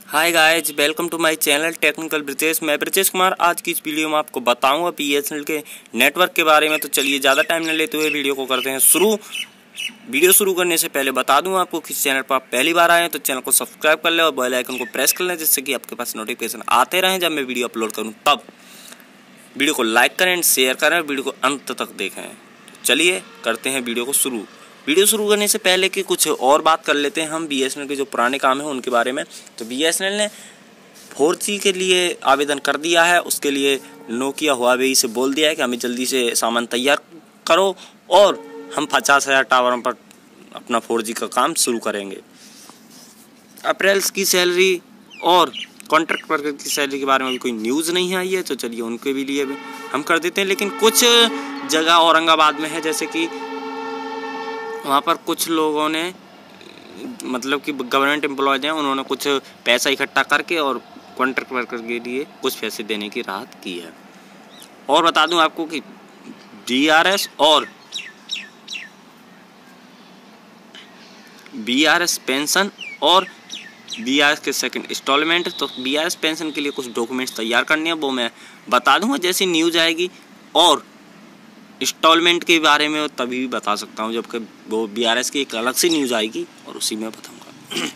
Hi guys, welcome to my channel technical Brijesh. मैं ब्रिजेश कुमार। आज की इस वीडियो में आपको बताऊंगा बीएसएनएल के नेटवर्क के बारे में। तो चलिए ज़्यादा टाइम न लेते हुए वीडियो को करते हैं शुरू। वीडियो शुरू करने से पहले बता दूं आपको कि इस चैनल पर आप पहली बार आए हैं तो चैनल को सब्सक्राइब कर लें और बेल आइकन को प्रेस कर लें, जिससे कि आपके पास नोटिफिकेशन आते रहें जब मैं वीडियो अपलोड करूँ तब। वीडियो को लाइक करें एंड शेयर करें, वीडियो को अंत तक देखें। तो चलिए करते हैं वीडियो को शुरू। वीडियो शुरू करने से पहले कि कुछ और बात कर लेते हैं हम बीएसएनएल के जो पुराने काम हैं उनके बारे में। तो बीएसएनएल ने 4G के लिए आवेदन कर दिया है। उसके लिए नोकिया हुआवेई से बोल दिया है कि हमें जल्दी से सामान तैयार करो और हम 50,000 टावरों पर अपना 4G का काम शुरू करेंगे। अप्रैल की सैलरी और कॉन्ट्रैक्ट वर्कर की सैलरी के बारे में भी कोई न्यूज़ नहीं आई है, तो चलिए उनके भी लिए भी हम कर देते हैं। लेकिन कुछ जगह औरंगाबाद में है, जैसे कि वहाँ पर कुछ लोगों ने मतलब कि गवर्नमेंट एम्प्लॉयज हैं, उन्होंने कुछ पैसा इकट्ठा करके और कॉन्ट्रैक्ट वर्कर के लिए कुछ पैसे देने की राहत की है। और बता दूं आपको कि DRS और BRS पेंशन और BRS के सेकंड इंस्टॉलमेंट, तो BRS पेंशन के लिए कुछ डॉक्यूमेंट्स तैयार करने हैं, वो मैं बता दूंगा जैसी न्यूज़ आएगी। और इंस्टॉलमेंट के बारे में तभी बता सकता हूँ जबकि वो BRS की एक अलग से न्यूज़ आएगी और उसी में बताऊँगा।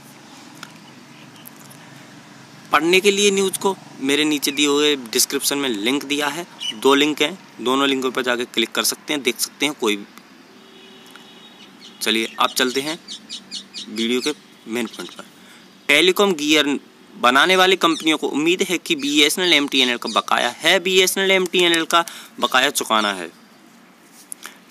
पढ़ने के लिए न्यूज़ को मेरे नीचे दिए हुए डिस्क्रिप्शन में लिंक दिया है। 2 लिंक हैं, दोनों लिंकों पर जाकर क्लिक कर सकते हैं, देख सकते हैं कोई भी। चलिए अब चलते हैं वीडियो के मेन पॉइंट पर। टेलीकॉम गियर बनाने वाली कंपनियों को उम्मीद है कि BSNL MTNL का बकाया है। BSNL MTNL का बकाया चुकाना है।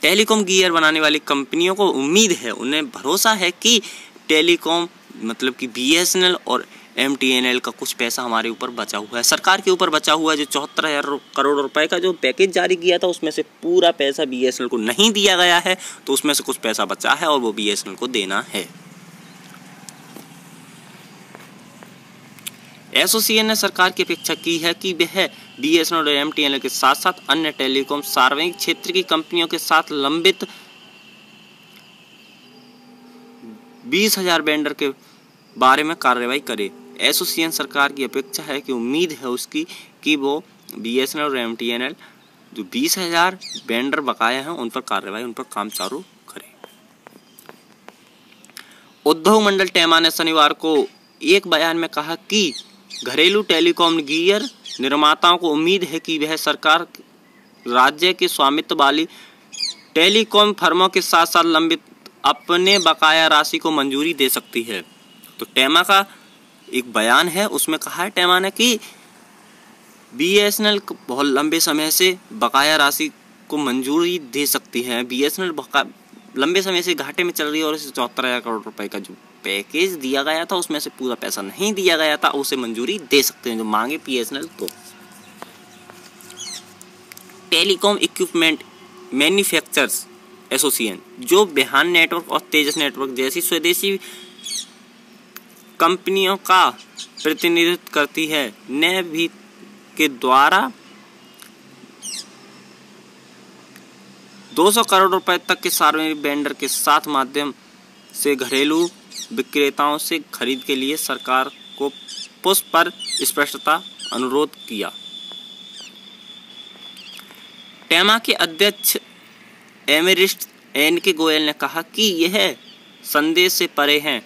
टेलीकॉम गियर बनाने वाली कंपनियों को उम्मीद है, उन्हें भरोसा है कि टेलीकॉम मतलब कि BSNL और MTNL का कुछ पैसा हमारे ऊपर बचा हुआ है, सरकार के ऊपर बचा हुआ है। जो 74,000 करोड़ रुपए का जो पैकेज जारी किया था उसमें से पूरा पैसा BSNL को नहीं दिया गया है, तो उसमें से कुछ पैसा बचा है और वो BSNL को देना है। एसोसिएशन ने सरकार की अपेक्षा की है कि वह BSNL और MTNL के साथ साथ अन्य टेलीकॉम सार्वजनिक क्षेत्र की कंपनियों के साथ लंबित 20,000 वेंडर के बारे में कार्रवाई करे। एसोसिएशन सरकार की अपेक्षा है कि उम्मीद है उसकी कि वो BSNL और MTNL जो 20,000 वेंडर बकाया हैं उन पर कार्रवाई, उन पर काम चालू करे। उद्योग मंडल टेमा ने शनिवार को एक बयान में कहा कि घरेलू टेलीकॉम गियर निर्माताओं को उम्मीद है कि वह सरकार राज्य के स्वामित्व वाली टेलीकॉम फर्मों के साथ साथ लंबित अपने बकाया राशि को मंजूरी दे सकती है। तो टेमा का एक बयान है, उसमें कहा है टेमा ने कि BSNL बहुत लंबे समय से बकाया राशि को मंजूरी दे सकती है। BSNL लंबे समय से घाटे में चल रही है और इसे 74,000 करोड़ रुपए का जो पैकेज दिया गया था उसमें से पूरा पैसा नहीं दिया गया था, उसे मंजूरी दे सकते हैं जो मांगे BSNL। तो टेलीकॉम इक्विपमेंट मैन्युफैक्चरर्स एसोसिएशन जो बिहान नेटवर्क और तेजस नेटवर्क जैसी स्वदेशी कंपनियों का प्रतिनिधित्व करती है, ने भी के द्वारा 200 करोड़ रुपए तक के सार्वजनिक वेंडर के साथ माध्यम से घरेलू विक्रेताओं से खरीद के लिए सरकार को पुष्प पर स्पष्टता अनुरोध किया। टेमा के अध्यक्ष एमेरिस्ट NK गोयल ने कहा कि यह संदेश से परे है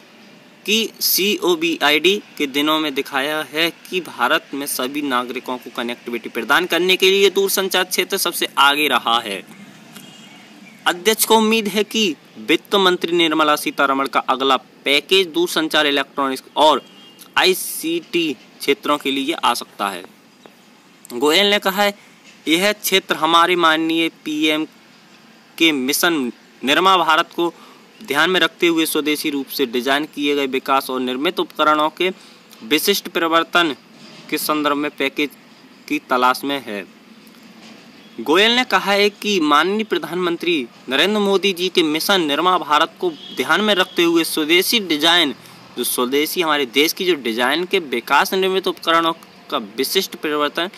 कि COVID के दिनों में दिखाया है कि भारत में सभी नागरिकों को कनेक्टिविटी प्रदान करने के लिए दूरसंचार क्षेत्र सबसे आगे रहा है। अध्यक्ष को उम्मीद है कि वित्त मंत्री निर्मला सीतारमण का अगला पैकेज दूरसंचार, इलेक्ट्रॉनिक्स और ICT क्षेत्रों के लिए आ सकता है। गोयल ने कहा है यह क्षेत्र हमारे माननीय PM के मिशन निर्मा भारत को ध्यान में रखते हुए स्वदेशी रूप से डिजाइन किए गए विकास और निर्मित उपकरणों के विशिष्ट परिवर्तन के संदर्भ में पैकेज की तलाश में है। गोयल ने कहा है कि माननीय प्रधानमंत्री नरेंद्र मोदी जी के मिशन निर्मा भारत को ध्यान में रखते हुए स्वदेशी डिजाइन, जो स्वदेशी हमारे देश की जो डिजाइन के विकास निर्मित उपकरणों का विशिष्ट परिवर्तन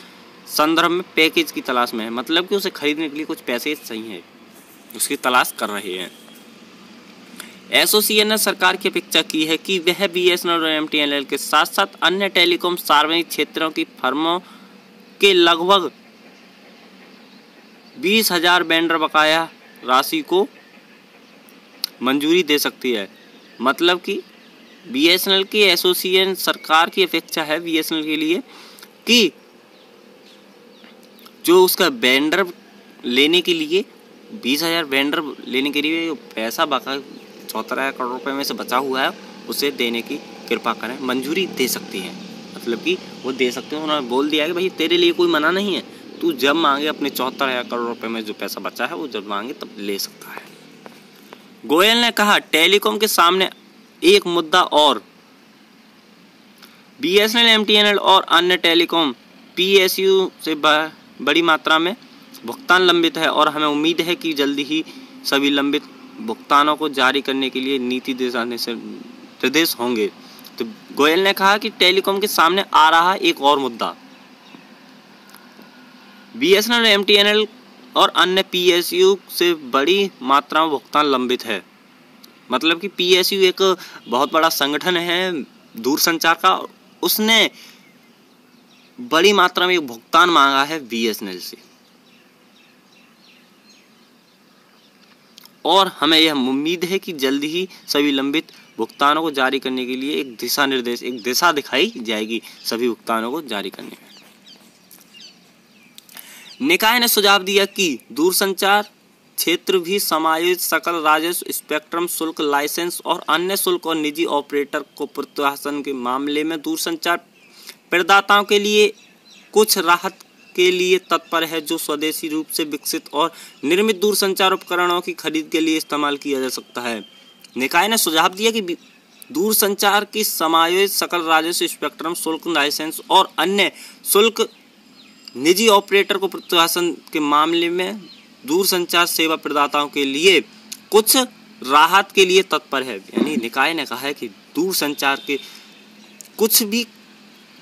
संदर्भ में पैकेज की तलाश में है। मतलब कि उसे खरीदने के लिए कुछ पैसे चाहिए, उसकी तलाश कर रहे हैं। एसोसिएशन ने सरकार की अपेक्षा की है कि वह बीएसएनएल और एमटीएनएल के साथ साथ अन्य टेलीकॉम सार्वजनिक क्षेत्रों की फर्मों के लगभग 20,000 वेंडर बकाया राशि को मंजूरी दे सकती है। मतलब कि बीएसएनएल की एसोसिएशन सरकार की अपेक्षा है बीएसएनएल के लिए कि जो उसका वेंडर लेने के लिए 20,000 वेंडर लेने के लिए पैसा बका 74 करोड़ रुपए में से बचा हुआ है उसे देने की कृपा करें, मंजूरी दे सकती है। मतलब कि वो दे सकते हैं। उन्होंने बोल दिया है कि भाई तेरे लिए कोई मना नहीं है, तू जब मांगे अपने 74 करोड़ रुपए में जो पैसा बचा है वो जब मांगे तब ले सकता है। गोयल ने कहा टेलीकॉम के सामने एक मुद्दा और, बीएसएनएल, एमटीएनएल और अन्य टेलीकॉम पीएसयू से बड़ी मात्रा में भुगतान लंबित है और हमें उम्मीद है कि जल्दी ही सभी लंबित भुगतानों को जारी करने के लिए नीति निर्देश होंगे। तो गोयल ने कहा कि टेलीकॉम के सामने आ रहा एक और मुद्दा, बीएसएनएल, एमटीएनएल और अन्य पीएसयू से बड़ी मात्रा में भुगतान लंबित है। मतलब कि पीएसयू एक बहुत बड़ा संगठन है दूरसंचार का, उसने बड़ी मात्रा में भुगतान मांगा है बीएसएनएल से और हमें यह उम्मीद है कि जल्दी ही सभी लंबित भुगतानों को जारी करने के लिए एक दिशा दिखाई जाएगी सभी भुगतानों को जारी करने में। निकाय ने सुझाव दिया कि दूरसंचार क्षेत्र भी समायोजित सकल राजस्व, स्पेक्ट्रम शुल्क, लाइसेंस और अन्य शुल्क और निजी ऑपरेटर को प्रोत्साहन के मामले में दूरसंचार प्रदाताओं के लिए कुछ राहत के लिए तत्पर है जो स्वदेशी रूप से विकसित और निर्मित दूरसंचार उपकरणों की खरीद के लिए इस्तेमाल किया जा सकता है। निकाय ने सुझाव दिया कि दूरसंचार की समायोजित सकल राजस्व, स्पेक्ट्रम शुल्क, लाइसेंस और अन्य शुल्क निजी ऑपरेटर को प्रोत्साहन के मामले में दूरसंचार सेवा प्रदाताओं के लिए कुछ राहत के लिए तत्पर है। यानी निकाय ने कहा है कि दूरसंचार के कुछ भी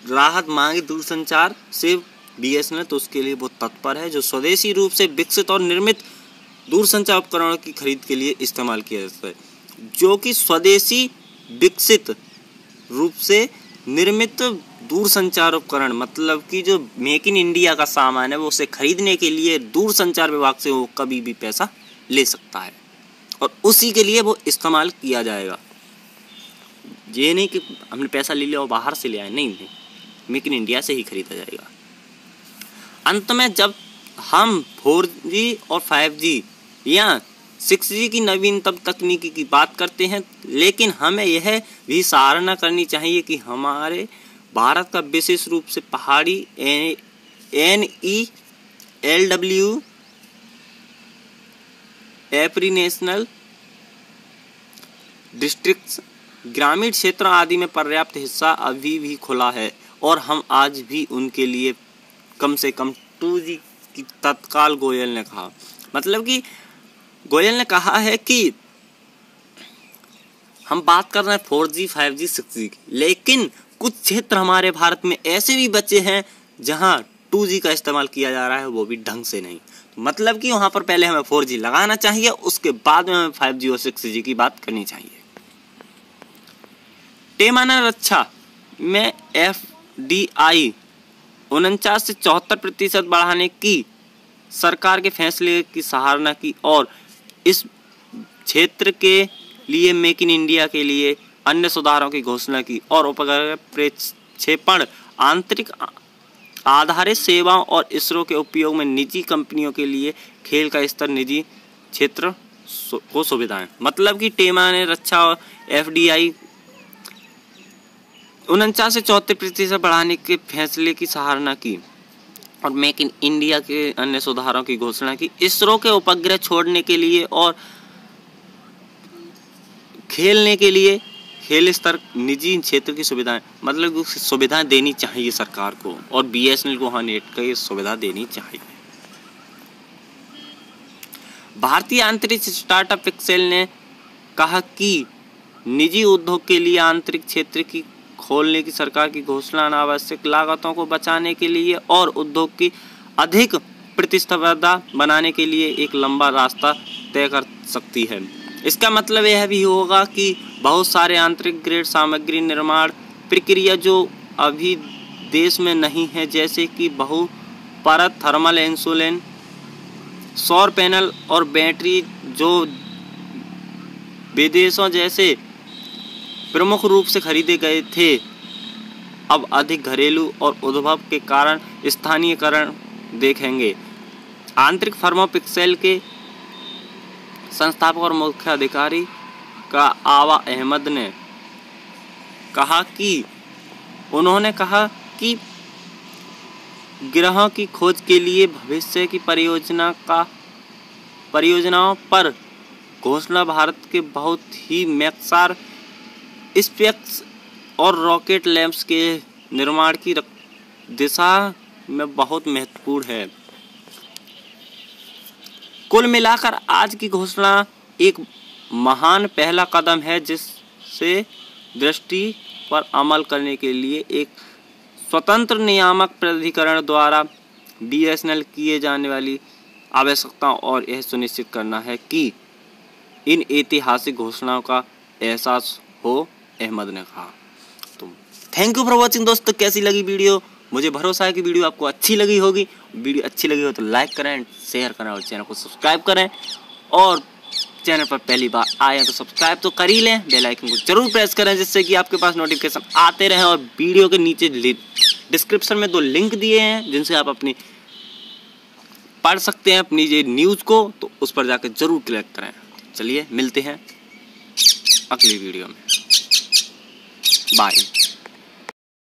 राहत मांगे दूरसंचार से बीएसएनएल तो उसके लिए वो तत्पर है जो स्वदेशी रूप से विकसित और निर्मित दूरसंचार उपकरणों की खरीद के लिए इस्तेमाल किया जाता है। जो कि स्वदेशी विकसित रूप से निर्मित दूरसंचार उपकरण, मतलब कि जो मेक इन इंडिया का सामान है वो उसे खरीदने के लिए दूरसंचार विभाग से वो कभी भी पैसा ले सकता है और उसी के लिए वो इस्तेमाल किया जाएगा। ये नहीं कि हमने पैसा ले लिया और बाहर से ले आए, नहीं, मेक इन इंडिया से ही खरीदा जाएगा। अंत में जब हम 4G और 5G या 6G की नवीनतम तकनीकी की बात करते हैं, लेकिन हमें यह भी सराहना करनी चाहिए कि हमारे भारत का विशेष रूप से पहाड़ी NELW, एप्री नेशनल डिस्ट्रिक्ट्स, ग्रामीण क्षेत्रों आदि में पर्याप्त हिस्सा अभी भी खुला है और हम आज भी उनके लिए कम से कम 2G की तत्काल, गोयल ने कहा। मतलब कि गोयल ने कहा है कि हम बात कर रहे हैं 4G, 5G, 6G की, लेकिन कुछ क्षेत्र हमारे भारत में ऐसे भी बचे हैं जहां 2G का इस्तेमाल किया जा रहा है, वो भी ढंग से नहीं। मतलब कि वहां पर पहले हमें 4G लगाना चाहिए, उसके बाद में हमें 5G और 6G की बात करनी चाहिए। टेमाना रक्षा में FDI 49 से 74% बढ़ाने की सरकार के फैसले की सराहना की और इस क्षेत्र के लिए मेक इन इंडिया के लिए अन्य सुधारों की घोषणा की और उपग्रह प्रक्षेपण, आंतरिक आधारित सेवाओं और इसरो के उपयोग में निजी कंपनियों के लिए खेल का स्तर, निजी क्षेत्र को सुविधाएं। मतलब कि टेमा ने रक्षा और FDI 49 से 74% बढ़ाने के फैसले की सराहना की और मेक इन इंडिया के अन्य सुधारों की घोषणा की। इसरो के उपग्रह छोड़ने के लिए और खेलने के लिए खेल स्तर, निजी क्षेत्र की सुविधाएं, मतलब सुविधाएं देनी चाहिए सरकार को और बीएसएनएल को नेट की सुविधा देनी चाहिए। भारतीय अंतरिक्ष स्टार्टअप एक्सेल ने कहा कि निजी उद्योग के लिए आंतरिक क्षेत्र की खोलने की सरकार की घोषणा अनावश्यक लागतों को बचाने के लिए और उद्योग की अधिक प्रतिस्पर्धा बनाने के लिए एक लंबा रास्ता तय कर सकती है। इसका मतलब यह भी होगा कि बहुत सारे आंतरिक ग्रेड सामग्री निर्माण प्रक्रिया जो अभी देश में नहीं है, जैसे कि बहुपरत थर्मल इंसुलेशन, सौर पैनल और बैटरी, जो विदेशों जैसे प्रमुख रूप से खरीदे गए थे, अब अधिक घरेलू और उद्भव के कारण स्थानीयकरण देखेंगे। आंतरिक फर्मों पिक्सेल के संस्थापक और मुख्य अधिकारी का आवा अहमद ने कहा कि उन्होंने कहा कि ग्रहों की खोज के लिए भविष्य की परियोजनाओं पर घोषणा भारत के बहुत ही मैक्सार स्पेस और रॉकेट लैंप्स के निर्माण की दिशा में बहुत महत्वपूर्ण है। कुल मिलाकर आज की घोषणा एक महान पहला कदम है, जिससे दृष्टि पर अमल करने के लिए एक स्वतंत्र नियामक प्राधिकरण द्वारा बीएसएनएल किए जाने वाली आवश्यकताओं और यह सुनिश्चित करना है कि इन ऐतिहासिक घोषणाओं का एहसास हो, अहमद ने कहा। तो थैंक यू फॉर वॉचिंग दोस्तों। कैसी लगी वीडियो? मुझे भरोसा है कि वीडियो आपको अच्छी लगी होगी। वीडियो अच्छी लगी हो तो लाइक करें, शेयर करें और चैनल को सब्सक्राइब करें। और चैनल पर पहली बार आए हैं तो सब्सक्राइब तो कर ही लें, बेल आइकन को जरूर प्रेस करें, जिससे कि आपके पास नोटिफिकेशन आते रहें। और वीडियो के नीचे डिस्क्रिप्शन में 2 लिंक दिए हैं, जिनसे आप अपनी पढ़ सकते हैं अपनी ये न्यूज़ को, तो उस पर जाकर जरूर क्लिक करें। चलिए मिलते हैं अगली वीडियो में। बाय।